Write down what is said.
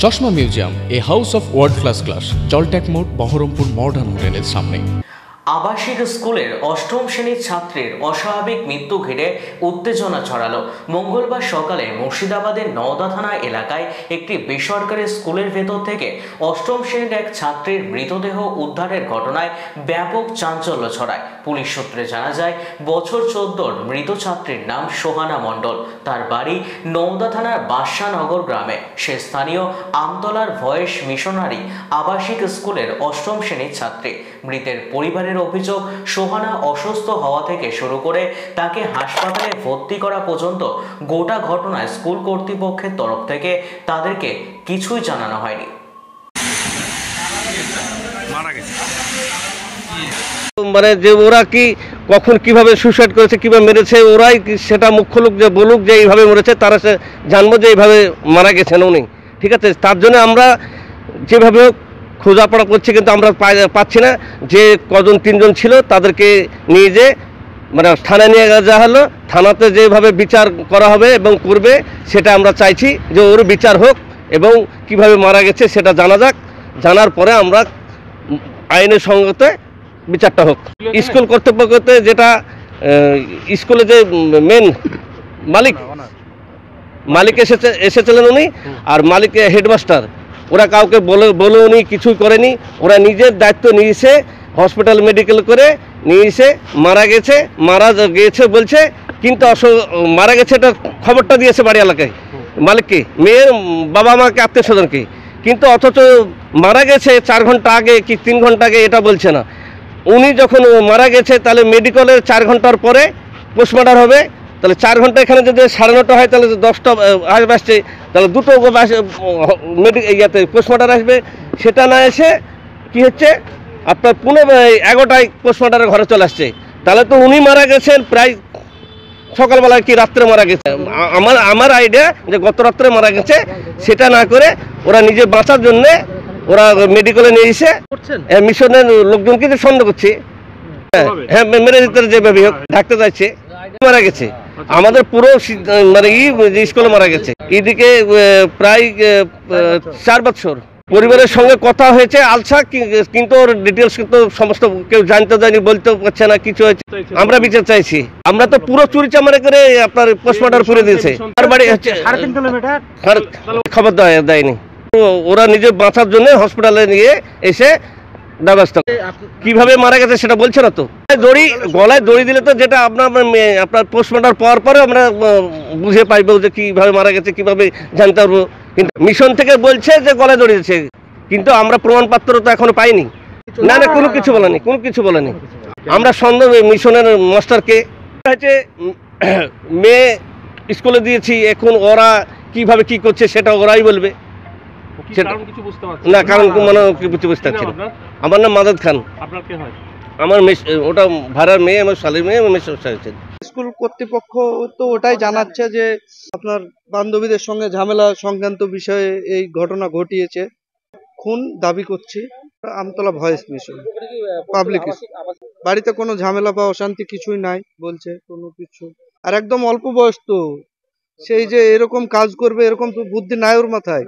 চশমা museum, a house of world class, জলট্যাক মোড়, বহরমপুর মডার্ন হোটেলের সামনে। আবাসিক স্কুলের অষ্টম শ্রেণীর ছাত্রীর অস্বাভাবিক মৃত্যু ঘিরে উত্তেজনা ছড়ালো। মঙ্গলবার সকালে মুর্শিদাবাদের নওদা থানা এলাকায় একটি বেসরকারি স্কুলের ভেতর থেকে অষ্টম শ্রেণীর এক ছাত্রীর মৃতদেহ উদ্ধারের ঘটনায় ব্যাপক চাঞ্চল্য ছড়ায়। পুলিশ সূত্রে জানা যায়, বছর 14-র মৃত ছাত্রীর নাম সোহানা মণ্ডল। তার বাড়ি নওদা থানার বাদশাহনগর গ্রামে। সে স্থানীয় আমতলার ভয়েস মিশনারি আবাসিক স্কুলের অষ্টম শ্রেণীর ছাত্রী। মৃতের পরিবারের অভিযোগ, সোহানা অসুস্থ হওয়া থেকে শুরু করে তাকে হাসপাতালে ভর্তি করা পর্যন্ত গোটা ঘটনায় স্কুল কর্তৃপক্ষের তরফ থেকে তাদেরকে কিছুই জানানো হয়নি। মানে যে ওরা কি কখন কিভাবে সুসাইড করেছে, কিভাবে মেরেছে, ওরাই সেটা মুখ্য লোক যে বলুক যে এইভাবে মরেছে, তারা সে জানবো যে এইভাবে মারা গেছেন উনি। ঠিক আছে, তার জন্য আমরা যেভাবে খোঁজাপড়া করছি, কিন্তু আমরা পাচ্ছি না। যে কজন 3জন ছিল তাদেরকে নিয়ে যে মানে থানায় নিয়ে যাওয়া হলো। থানাতে যেভাবে বিচার করা হবে এবং করবে সেটা আমরা চাইছি, যে ওর বিচার হোক এবং কিভাবে মারা গেছে সেটা জানা যাক। জানার পরে আমরা আইনের সঙ্গতে বিচারটা হোক। স্কুল কর্তৃপক্ষতে যেটা স্কুলে যে মেন মালিক এসেছিলেন উনি, আর মালিক হেডমাস্টার, ওরা কাউকে বলে উনি কিছুই করেনি। ওরা নিজের দায়িত্ব নিয়েছে, হসপিটাল মেডিকেল করে নিয়েছে। মারা গেছে বলছে, কিন্তু মারা গেছে এটা খবরটা দিয়েছে বাড়ি এলাকায় মালিককে, মেয়ের বাবা মাকে, আত্মীয় স্বজনকে, কিন্তু অথচ মারা গেছে 4 ঘন্টা আগে কি 3 ঘন্টা আগে এটা বলছে না। উনি যখন মারা গেছে তাহলে মেডিকেলের 4 ঘন্টার পরে পোস্টমর্টম হবে। তাহলে 4 ঘন্টা এখানে যদি 9:30 হয়, তাহলে 10টা আসবে, তাহলে 2টো ইয়াতে পোস্টমর্টম আসবে। সেটা না এসে কি হচ্ছে, আপনার 11টায় পোস্টমর্টমের ঘরে চলে আসছে। তাহলে তো উনি মারা গেছেন প্রায় সকালবেলায় কি রাত্রে মারা গেছে। আমার আইডিয়া যে গত রাত্রে মারা গেছে। সেটা না করে ওরা নিজে বাঁচার জন্যে ওরা মেডিকেলে নিয়ে এসে মিশনের লোকজনকে যে সন্দেহ করছে, হ্যাঁ মেরে দিতে যেভাবে হোক ঢাকতে চাইছে, মারা গেছে। আমাদের পুরো মানে স্কুলে মারা গেছে। এদিকে প্রায় 4 বছর পরিবারের সঙ্গে কথা হয়েছে আলসা, কিন্তু ওর ডিটেলস কিন্তু সমস্ত কেউ জানতে যায়নি, বলতেও পারছে না কিছু হয়েছে। আমরা বিচার চাইছি। আমরা তো পুরো চুরি চামারি করে আপনার পোস্টমর্টম করে দিয়েছে। আর বাড়ি হচ্ছে 3.5 কিলোমিটার, খবর দেয়নি। ওরা নিজে বাঁচার জন্য হসপিটালে নিয়ে এসে ব্যবস্থা। কিভাবে মারা গেছে সেটা বলছে না তো। গলায় দড়ি দিলে তো যেটা আপনার পোস্টমর্টম পাওয়ার পরে আমরা বুঝে পাইবো যে কিভাবে মারা গেছে, কিভাবে জানতে পারবো। কিন্তু মিশন থেকে বলছে যে গলায় দড়ি দিয়েছে, কিন্তু আমরা প্রমাণপত্র তো এখনো পাইনি। না, কোনো কিছু বলেনি। আমরা সন্দেহ মিশনের মাস্টারকে হচ্ছে মেয়ে স্কুলে দিয়েছি, এখন ওরা কিভাবে কি করছে সেটা ওরাই বলবে। না, কারণ মানে কিছু বুঝতে পারছি না। আমার নাম মাদাদ খান। আমার ওটা ভাড়ার মেয়ে, আমার শালীর মেয়ে, আমার মেয়ে। স্কুল কর্তৃপক্ষ তো ওটাই জানাচ্ছে যে আপনার বান্ধবীদের সঙ্গে ঝামেলা সংক্রান্ত বিষয়ে এই ঘটনা ঘটিয়েছে। খুন দাবি করছি। Amtala voice mission public. বাড়িতে কোনো ঝামেলা বা অশান্তি কিছুই নাই বলছে, কোনো কিছু। আর একদম অল্প বয়স তো, সেই যে এরকম কাজ করবে এরকম তো বুদ্ধি নাই ওর মাথায়।